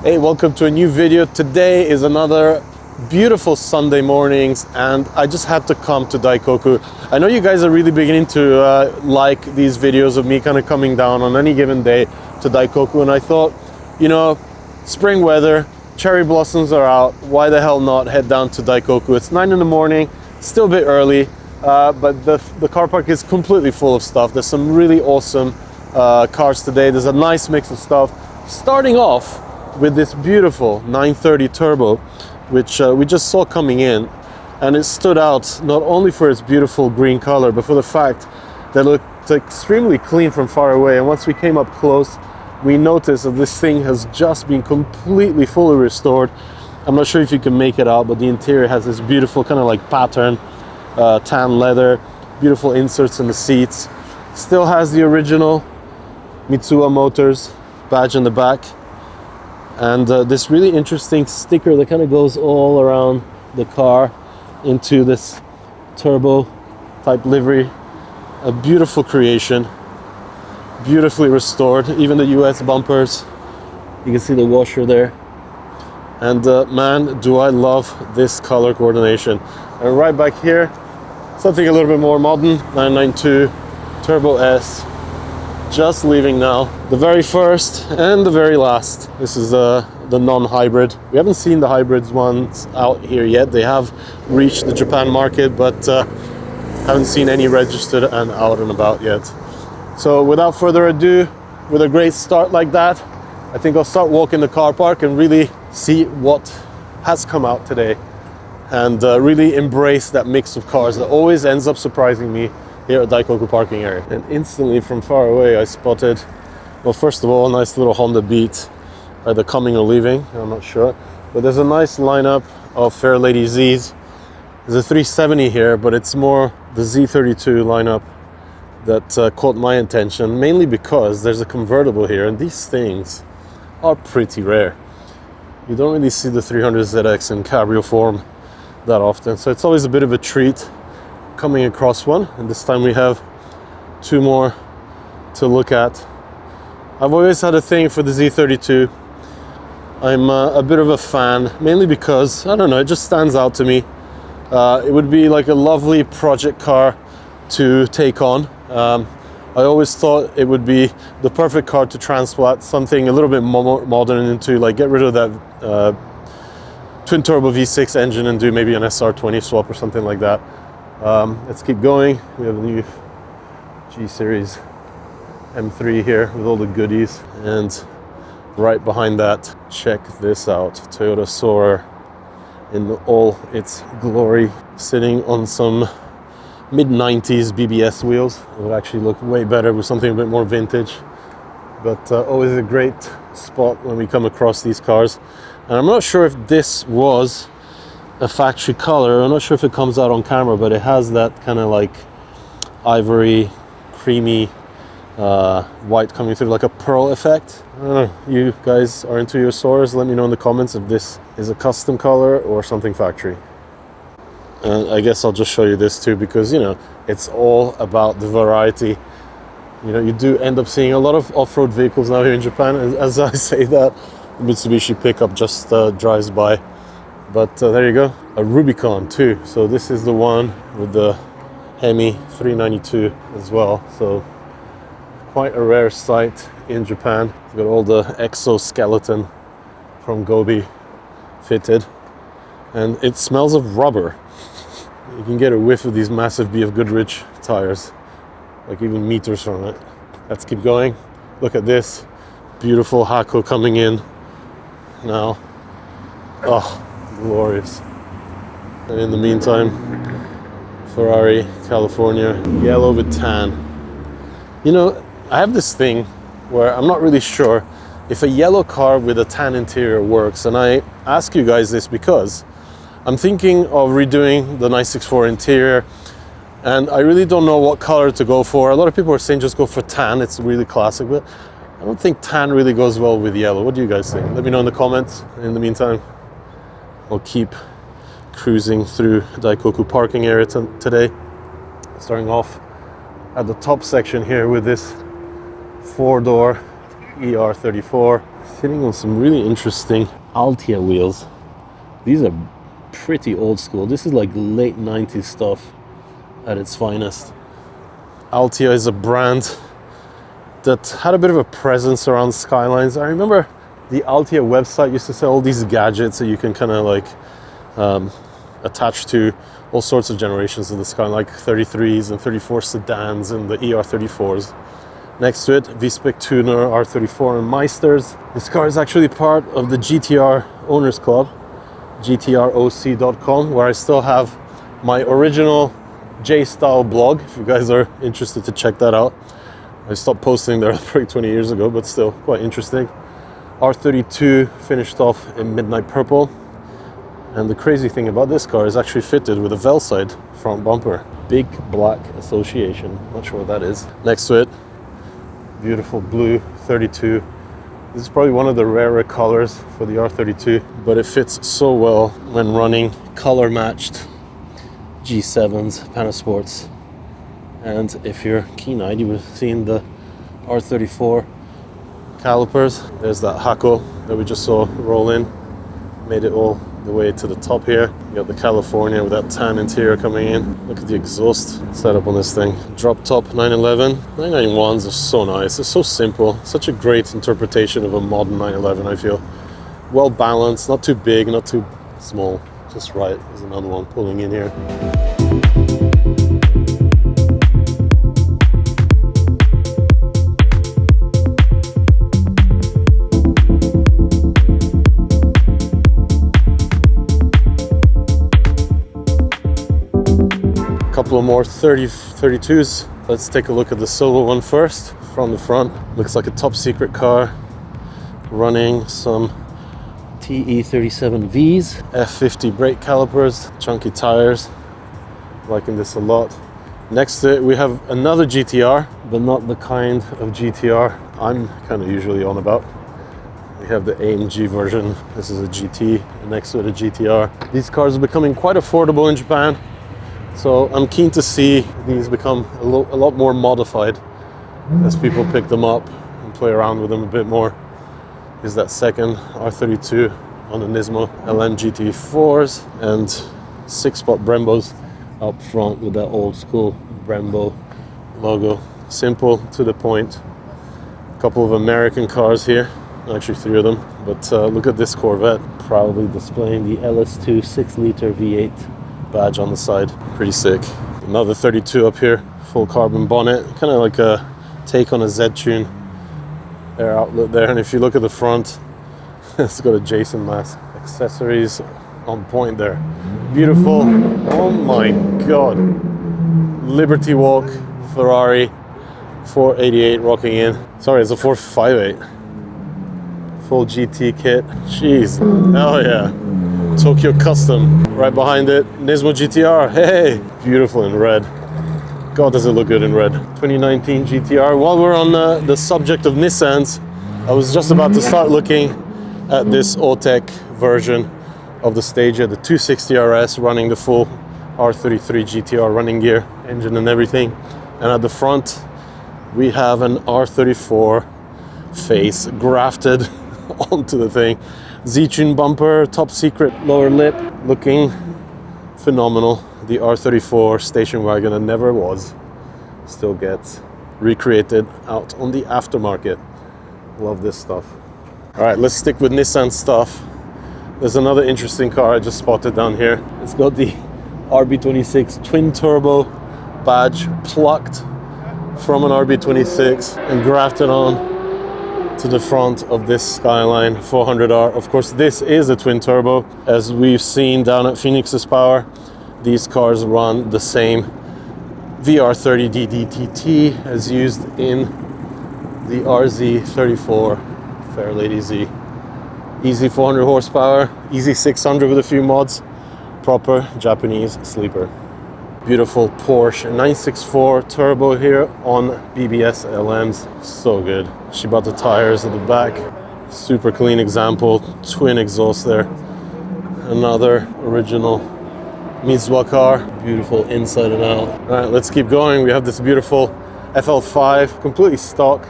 Hey, welcome to a new video. Today is another beautiful Sunday mornings and I just had to come to Daikoku. I know you guys are really beginning to like these videos of me kind of coming down on any given day to Daikoku, and I thought, you know, spring weather, cherry blossoms are out, why the hell not head down to Daikoku. It's 9 in the morning, still a bit early, but the car park is completely full of stuff. There's some really awesome cars today. There's a nice mix of stuff. Starting off with this beautiful 930 Turbo, which we just saw coming in, and it stood out not only for its beautiful green color, but for the fact that it looked extremely clean from far away. And once we came up close, we noticed that this thing has just been completely fully restored. I'm not sure if you can make it out, but the interior has this beautiful kind of like pattern, tan leather, beautiful inserts in the seats. Still has the original Mitsuwa Motors badge in the back. And this really interesting sticker that kind of goes all around the car into this turbo type livery. A beautiful creation, beautifully restored. Even the US bumpers, you can see the washer there. And man, do I love this color coordination. And right back here, something a little bit more modern, 992 Turbo S. Just leaving now, the very first and the very last. This is the non-hybrid. We haven't seen the hybrids ones out here yet. They have reached the Japan market, but haven't seen any registered and out and about yet. So without further ado, with a great start like that, I think I'll start walking the car park and really see what has come out today, and really embrace that mix of cars that always ends up surprising me here at Daikoku parking area. And instantly from far away I spotted, well, first of all, a nice little Honda Beat, either coming or leaving, I'm not sure, but there's a nice lineup of Fair Lady Z's. There's a 370 here, but it's more the Z32 lineup that caught my attention, mainly because there's a convertible here, and these things are pretty rare. You don't really see the 300ZX in cabrio form that often, so it's always a bit of a treat coming across one. And this time we have two more to look at. I've always had a thing for the Z32. I'm a bit of a fan, mainly because, I don't know, it just stands out to me. It would be like a lovely project car to take on. I always thought it would be the perfect car to transplant something a little bit more modern into, like get rid of that twin turbo V6 engine and do maybe an SR20 swap or something like that. Let's keep going. We have a new G-Series M3 here with all the goodies, and right behind that, check this out, Toyota Soarer in all its glory, sitting on some mid-90s BBS wheels. It would actually look way better with something a bit more vintage, but always a great spot when we come across these cars. And I'm not sure if this was a factory color. I'm not sure if it comes out on camera, but it has that kind of like ivory, creamy white coming through, like a pearl effect. I don't know, you guys are into your Soarers, let me know in the comments if this is a custom color or something factory. And I guess I'll just show you this too, because you know, it's all about the variety. You know, you do end up seeing a lot of off-road vehicles now here in Japan. As I say that, the Mitsubishi pickup just drives by. But there you go, a Rubicon too. So this is the one with the Hemi 392 as well. So quite a rare sight in Japan. It's got all the exoskeleton from Gobi fitted, and it smells of rubber. You can get a whiff of these massive BF Goodrich tires, like even meters from it. Let's keep going. Look at this beautiful Hako coming in now. Oh, glorious. And in the meantime, Ferrari, California, yellow with tan. You know, I have this thing where I'm not really sure if a yellow car with a tan interior works, and I ask you guys this because I'm thinking of redoing the 964 interior, and I really don't know what color to go for. A lot of people are saying just go for tan, it's really classic, but I don't think tan really goes well with yellow. What do you guys think? Let me know in the comments. In the meantime, I'll keep cruising through Daikoku parking area today. Starting off at the top section here with this 4-door ER34, sitting on some really interesting Altia wheels. These are pretty old school. This is like late 90s stuff at its finest. Altia is a brand that had a bit of a presence around Skylines. I remember the Altia website used to sell all these gadgets that you can kind of like attach to all sorts of generations of the Skyline, like 33s and 34 sedans and the ER34s. Next to it, V-Spec Tuner, R34 and Meisters. This car is actually part of the GTR Owners Club, gtroc.com, where I still have my original J-Style blog, if you guys are interested to check that out. I stopped posting there probably 20 years ago, but still quite interesting. R32 finished off in midnight purple. And the crazy thing about this car is actually fitted with a Velside front bumper. Big Black Association, not sure what that is. Next to it, beautiful blue 32. This is probably one of the rarer colors for the R32, but it fits so well when running color matched G7s, Panasports. And if you're keen-eyed, you would have seen the R34 calipers. There's that Hako that we just saw roll in, made it all the way to the top here. You got the California with that tan interior coming in. Look at the exhaust setup on this thing. Drop top 911. 991s are so nice. They're so simple. Such a great interpretation of a modern 911, I feel. Well balanced, not too big, not too small. Just right. There's another one pulling in here. Couple of more 32s. Let's take a look at the solo one first. From the front, looks like a top secret car running some TE37Vs, F50 brake calipers, chunky tires. Liking this a lot. Next to it we have another GTR, but not the kind of GTR I'm kind of usually on about. We have the AMG version. This is a GT, and next to it a GTR. These cars are becoming quite affordable in Japan. So I'm keen to see these become a lot more modified as people pick them up and play around with them a bit more. Here's that second R32 on the Nismo LM GT4s and 6-spot Brembos up front with that old school Brembo logo. Simple, to the point. A couple of American cars here, actually 3 of them. But look at this Corvette, proudly displaying the LS2 6-liter V8 badge on the side. Pretty sick. Another 32 up here, full carbon bonnet, kind of like a take on a Z-Tune air outlet there. And if you look at the front, it's got a Jason mask. Accessories on point there. Beautiful. Oh my god. Liberty Walk Ferrari 488 rocking in. Sorry, it's a 458. Full GT kit. Jeez. Oh yeah. Tokyo Custom. Right behind it, Nismo GTR. Hey, beautiful in red. God, does it look good in red. 2019 GTR. While we're on the subject of Nissans, I was just about to start looking at this Otec version of the Stagia, the 260 RS, running the full R33 GTR running gear, engine and everything. And at the front, we have an R34 face grafted onto the thing. Z-Tune bumper, top secret lower lip, looking phenomenal. The R34 station wagon that never was, still gets recreated out on the aftermarket. Love this stuff. All right, let's stick with Nissan stuff. There's another interesting car I just spotted down here. It's got the RB26 twin turbo badge plucked from an RB26 and grafted on to the front of this Skyline 400R. Of course, this is a twin turbo. As we've seen down at Phoenix's Power, these cars run the same VR30 DDTT as used in the RZ34 Fairlady Z. Easy 400 horsepower, easy 600 with a few mods. Proper Japanese sleeper. Beautiful Porsche 964 turbo here on BBS LMs. So good. Shibata tires at the back. Super clean example. Twin exhaust there. Another original Mitsubishi car. Beautiful inside and out. All right, let's keep going. We have this beautiful FL5, completely stock.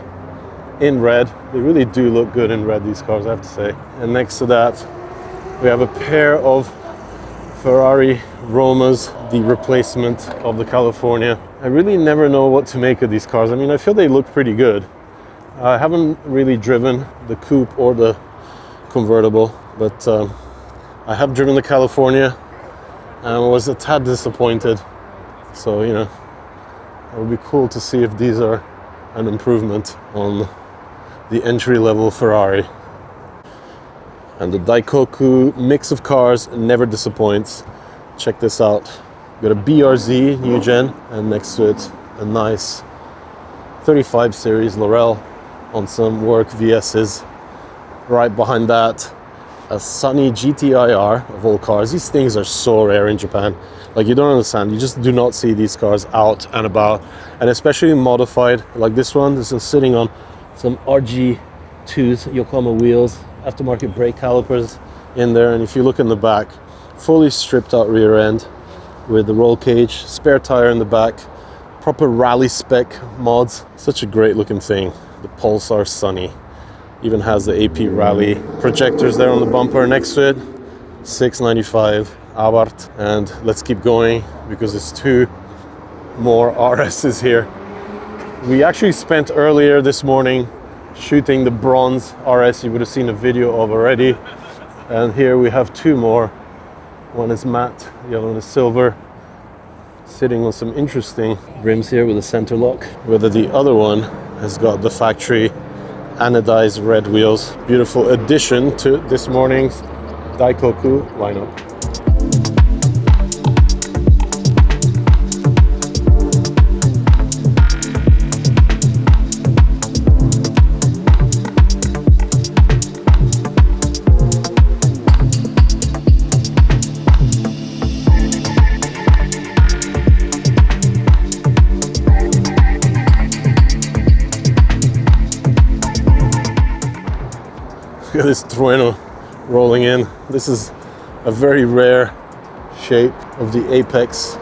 in red. They really do look good in red, these cars, I have to say. And next to that, we have a pair of Ferrari Romas, the replacement of the California. I really never know what to make of these cars. I mean, I feel they look pretty good. I haven't really driven the coupe or the convertible, but I have driven the California and was a tad disappointed. So, you know, it would be cool to see if these are an improvement on the entry-level Ferrari. And the Daikoku mix of cars never disappoints. Check this out. Got a BRZ new gen, and next to it a nice 35 series Laurel on some work VS's. Right behind that, a Sunny GTIR of all cars. These things are so rare in Japan. Like, you don't understand. You just do not see these cars out and about, and especially modified like this one. This is sitting on some RG2s, Yokohama wheels, aftermarket brake calipers in there, and if you look in the back, fully stripped out rear end with the roll cage, spare tire in the back, proper rally spec mods. Such a great looking thing. The Pulsar Sunny even has the AP Rally projectors there on the bumper. Next to it, 695 Abarth. And let's keep going because there's two more RSs here. We actually spent earlier this morning shooting the bronze RS you would have seen a video of already, and here we have two more. One is matte, the other one is silver, sitting on some interesting rims here with a center lock, whether the other one has got the factory anodized red wheels. Beautiful addition to this morning's Daikoku lineup. Look at this trueno rolling in. This is a very rare shape of the Apex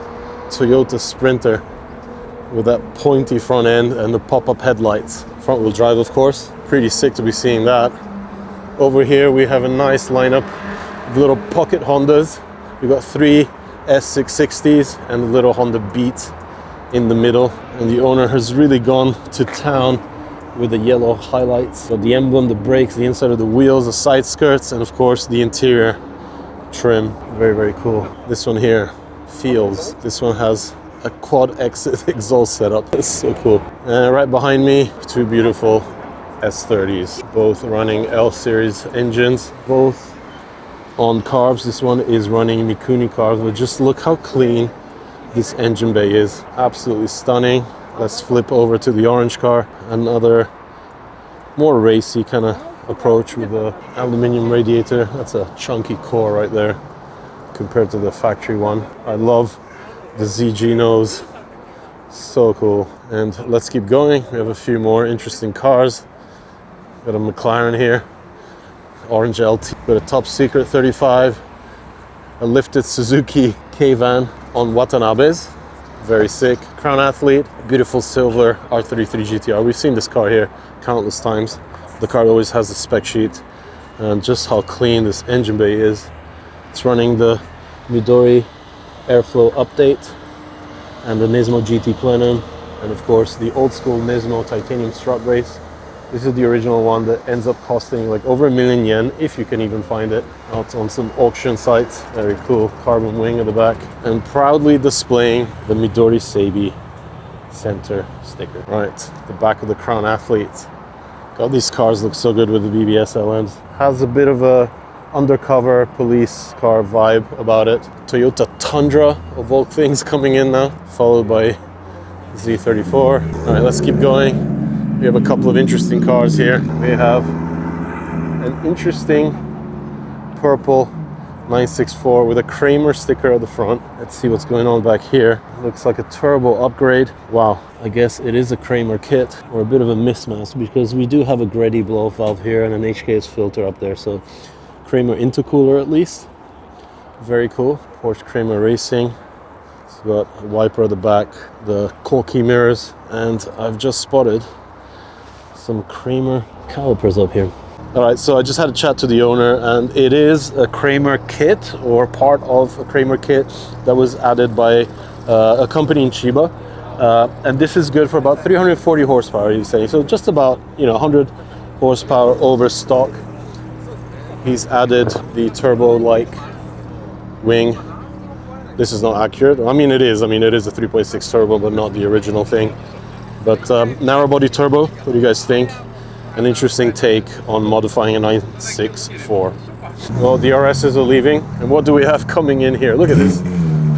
Toyota Sprinter with that pointy front end and the pop-up headlights. Front wheel drive, of course. Pretty sick to be seeing that. Over here we have a nice lineup of little pocket Hondas. We've got three S660s and a little Honda Beat in the middle. And the owner has really gone to town with the yellow highlights. So the emblem, the brakes, the inside of the wheels, the side skirts, and of course the interior trim. Very, very cool. This one here feels. This one has a quad exit exhaust setup. That's so cool. And right behind me, two beautiful S30s, both running L series engines, both on carbs. This one is running Mikuni carbs, but just look how clean this engine bay is. Absolutely stunning. Let's flip over to the orange car. Another more racy kind of approach with the aluminium radiator. That's a chunky core right there compared to the factory one. I love the ZG nose. So cool. And let's keep going. We have a few more interesting cars. Got a McLaren here. Orange LT. Got a top secret 35. A lifted Suzuki K-Van on Watanabe's. Very sick. Crown Athlete, beautiful silver R33 GTR. We've seen this car here countless times. The car always has the spec sheet, and just how clean this engine bay is. It's running the Midori Airflow update and the Nismo GT Plenum, and of course the old school Nismo titanium strut brace. This is the original one that ends up costing like over $1,000,000 yen, if you can even find it, out on some auction sites. Very cool carbon wing at the back, and proudly displaying the Midori Seibi center sticker. Right, the back of the Crown Athlete. God, these cars look so good with the BBS LMs. Has a bit of a undercover police car vibe about it. Toyota Tundra of all things coming in now, followed by Z34. All right, let's keep going. We have a couple of interesting cars here. We have an interesting purple 964 with a Kramer sticker at the front. Let's see what's going on back here. Looks like a turbo upgrade. Wow, I guess it is a Kramer kit, or a bit of a mismatch, because we do have a Greddy blow-off valve here and an HKS filter up there, so Kramer intercooler at least. Very cool. Porsche Kramer Racing. It's got a wiper at the back, the Corky mirrors, and I've just spotted Some Kramer calipers up here. All right, so I just had a chat to the owner, and it is a Kramer kit, or part of a Kramer kit that was added by a company in Chiba. And this is good for about 340 horsepower, he's saying. So just about, 100 horsepower over stock. He's added the turbo-like wing. This is not accurate. I mean, it is a 3.6 turbo, but not the original thing. But narrow body turbo, what do you guys think? An interesting take on modifying a 964. Well, the RSs are leaving, and what do we have coming in here? Look at this.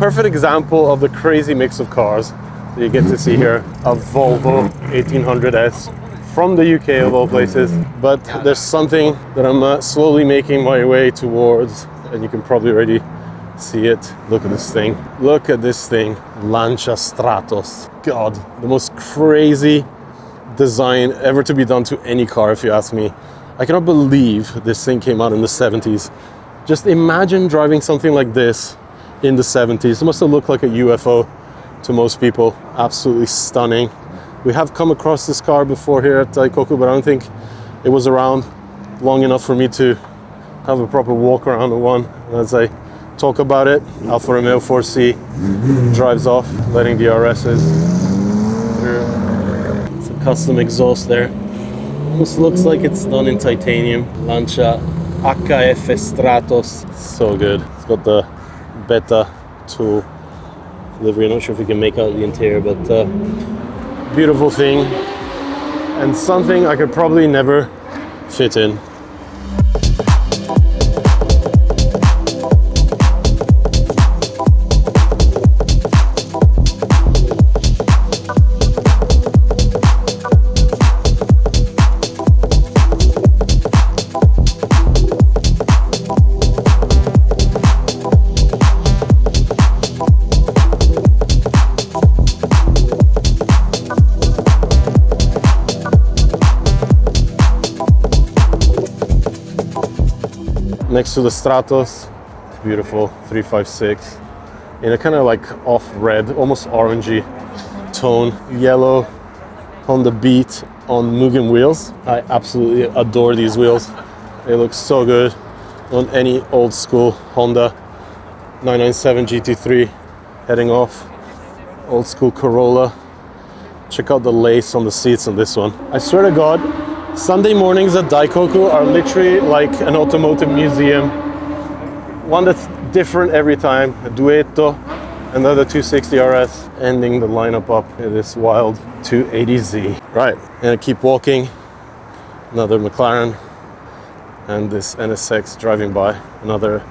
Perfect example of the crazy mix of cars that you get to see here. A Volvo 1800S from the UK of all places. But there's something that I'm slowly making my way towards, and you can probably already see it. Look at this thing. Look at this thing. Lancia Stratos. God, the most crazy design ever to be done to any car, if you ask me. I cannot believe this thing came out in the 70s. Just imagine driving something like this in the 70s. It must have looked like a UFO to most people. Absolutely stunning. We have come across this car before here at Daikoku, but I don't think it was around long enough for me to have a proper walk around the one. As I talk about it, Alfa Romeo 4C drives off, letting the RSs through. It's a custom exhaust there. Almost looks like it's done in titanium. Lancia HF Stratos. So good. It's got the Beta tool livery. I'm not sure if we can make out the interior, but beautiful thing. And something I could probably never fit in. Next to the Stratos, beautiful 356 in a kind of like off red, almost orangey tone. Yellow Honda Beat on Mugen wheels. I absolutely adore these wheels. They look so good on any old school Honda 997 GT3 heading off. Old school Corolla. Check out the lace on the seats on this one. I swear to God, Sunday mornings at Daikoku are literally like an automotive museum. One that's different every time. A Duetto, another 260 RS, ending the lineup up in this wild 280Z. Right, and keep walking. Another McLaren, and this NSX driving by. Another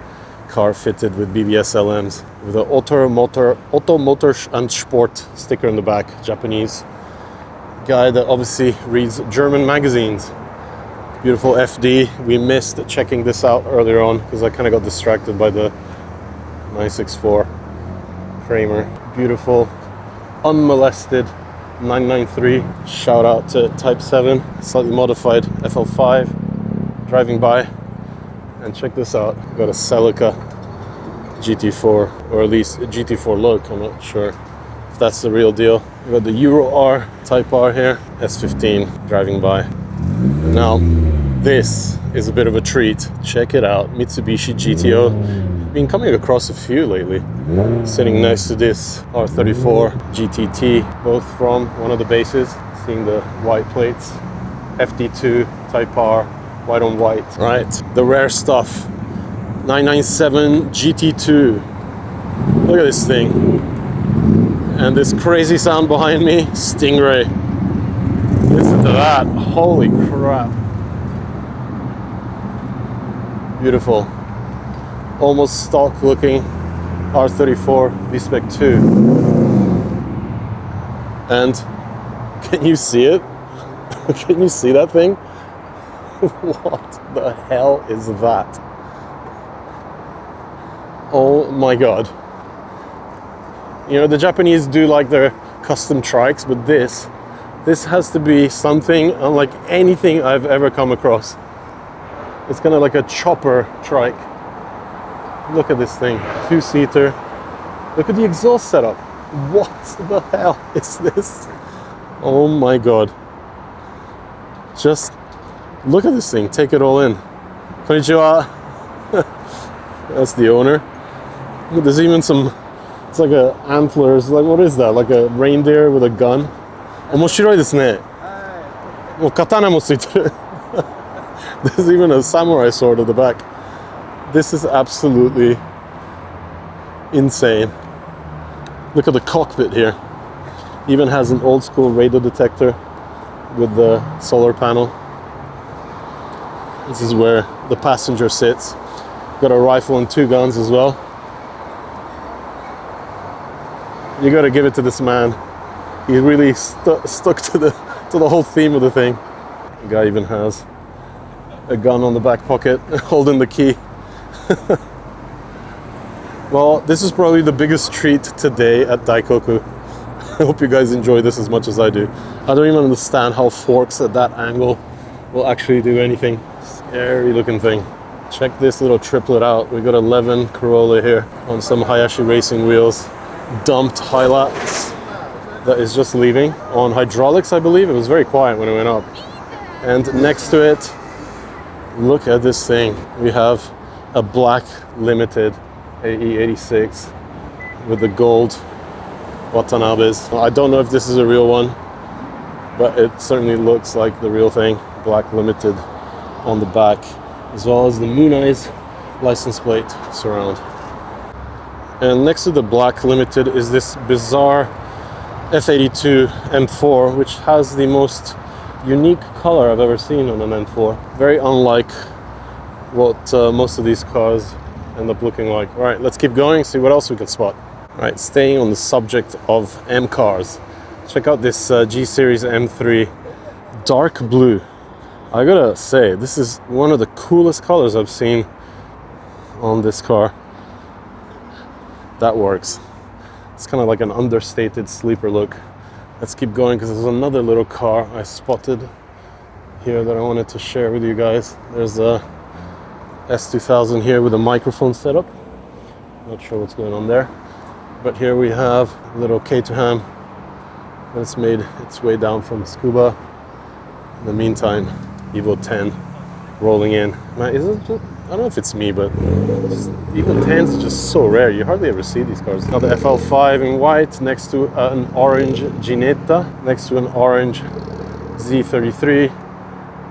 car fitted with BBS LMs with an Auto Motor and Sport sticker in the back. Japanese guy that obviously reads German magazines. Beautiful FD. We missed checking this out earlier on because I kind of got distracted by the 964 Kramer. Beautiful, unmolested 993. Shout out to Type 7, slightly modified FL5 driving by. And check this out. Got a Celica GT4, or at least a GT4 look. I'm not sure if that's the real deal. We got the Euro R, Type R here, S15 driving by. Now, this is a bit of a treat. Check it out, Mitsubishi GTO. Been coming across a few lately. Sitting next to this R34 GTT, both from one of the bases. Seeing the white plates, FD2, Type R, white on white. Right, the rare stuff. 997 GT2. Look at this thing. And this crazy sound behind me, Stingray. Listen to that, holy crap. Beautiful. Almost stock looking R34 V-Spec 2. And can you see it? Can you see that thing? What the hell is that? Oh my God. You know, the Japanese do like their custom trikes, but this has to be something unlike anything I've ever come across. It's kind of like a chopper trike. Look at this thing, 2-seater. Look at the exhaust setup. What the hell is this? Oh my God. Just look at this thing, take it all in. Konnichiwa. That's the owner. There's even some, it's like a antlers, like what is that? Like a reindeer with a gun. 面白いですね。もう刀もついてる。There's even a samurai sword at the back. This is absolutely insane. Look at the cockpit here. Even has an old school radar detector with the solar panel. This is where the passenger sits. Got a rifle and 2 guns as well. You gotta give it to this man. He really stuck to the whole theme of the thing. The guy even has a gun on the back pocket, holding the key. Well, this is probably the biggest treat today at Daikoku. I hope you guys enjoy this as much as I do. I don't even understand how forks at that angle will actually do anything. Scary looking thing. Check this little triplet out. We got 11 Corolla here on some Hayashi racing wheels. Dumped Hilux that is just leaving on hydraulics, I believe. It was very quiet when it went up. And next to it, look at this thing. We have a black limited AE86 with the gold Watanabes. I don't know if this is a real one, but it certainly looks like the real thing. Black limited on the back, as well as the Moon Eyes license plate surround. And next to the black limited is this bizarre F82 M4, which has the most unique color I've ever seen on an M4. Very unlike what most of these cars end up looking like. All right, let's keep going, see what else we can spot. All right, staying on the subject of M cars, check out this G-Series M3 dark blue. I gotta say, this is one of the coolest colors I've seen on this car. That works. It's kind of like an understated sleeper look. Let's keep going because there's another little car I spotted here that I wanted to share with you guys. There's a S2000 here with a microphone setup. Not sure what's going on there. But here we have a little Caterham that's made its way down from Scuba. In the meantime, Evo 10 rolling in. Man, is it just, I don't know if it's me, but just, Evo 10s are just so rare. You hardly ever see these cars. Now the FL5 in white next to an orange Ginetta, next to an orange Z33,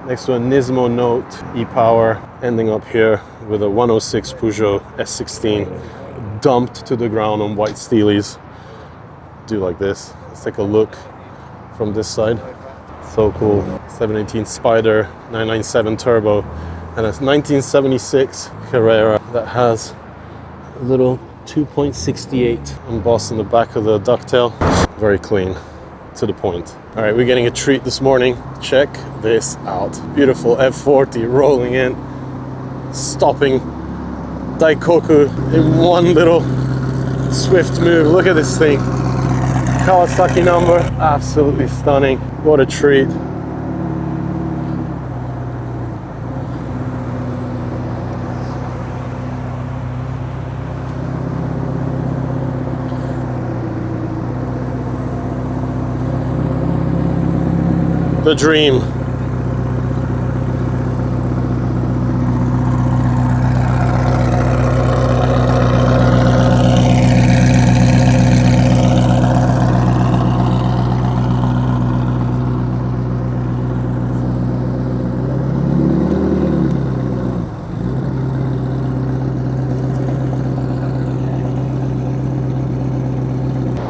next to a Nismo Note e-Power, ending up here with a 106 Peugeot S16 dumped to the ground on white steelies. Do like this. Let's take a look from this side. So cool. 718 Spider 997 Turbo and a 1976 Carrera that has a little 2.68 embossed in the back of the ducktail. Very clean, to the point. All right, we're getting a treat this morning. Check this out. Beautiful F40 rolling in, stopping Daikoku in one little swift move. Look at this thing. Kawasaki number, absolutely stunning. What a treat. The dream.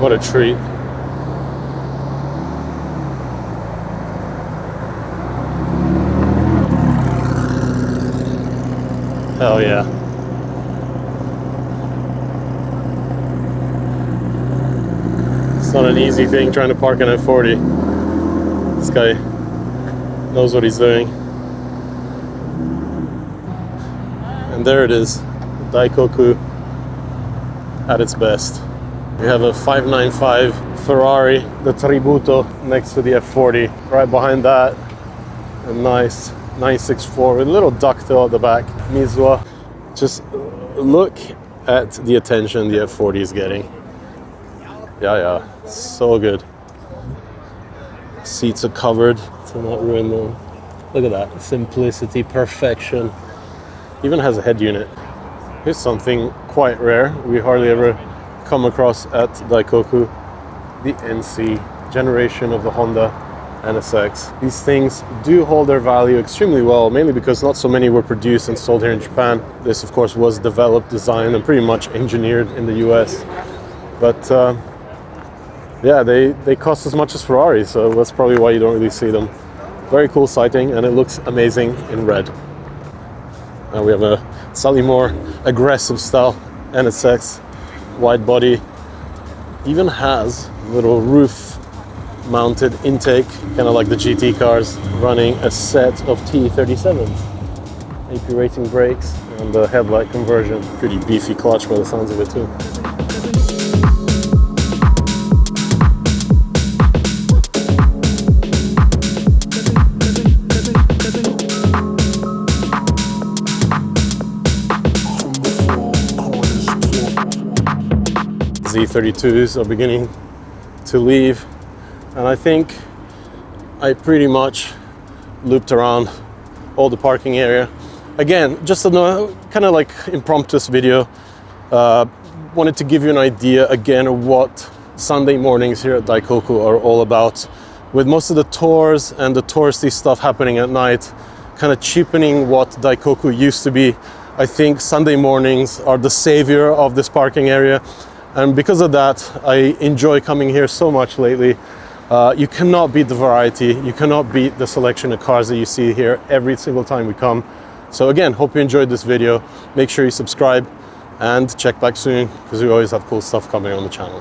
What a treat. Hell yeah. It's not an easy thing trying to park an F40. This guy knows what he's doing. And there it is, Daikoku at its best. We have a 595 Ferrari, the Tributo, next to the F40. Right behind that, a nice 964 with a little ducktail at the back. Mizuwa. Just look at the attention the F40 is getting. Yeah, so good. Seats are covered to not ruin them. Look at that, simplicity, perfection. Even has a head unit. Here's something quite rare. We hardly ever come across at Daikoku. The NC generation of the Honda NSX. These things do hold their value extremely well, mainly because not so many were produced and sold here in Japan. This, of course, was developed, designed, and pretty much engineered in the US. But yeah, they cost as much as Ferrari, so that's probably why you don't really see them. Very cool sighting, and it looks amazing in red. Now we have a slightly more aggressive style NSX, wide body. Even has a little roof mounted intake, kind of like the GT cars, running a set of T37s. AP Racing brakes and the headlight conversion. Pretty beefy clutch by the sounds of it too. Z32s are beginning to leave, and I think I pretty much looped around all the parking area. Again, just a kind of like impromptu video. Wanted to give you an idea again of what Sunday mornings here at Daikoku are all about, with most of the tours and the touristy stuff happening at night, kind of cheapening what Daikoku used to be. I think Sunday mornings are the savior of this parking area. And because of that, I enjoy coming here so much lately. You cannot beat the variety. You cannot beat the selection of cars that you see here every single time we come. So again, hope you enjoyed this video. Make sure you subscribe and check back soon, because we always have cool stuff coming on the channel.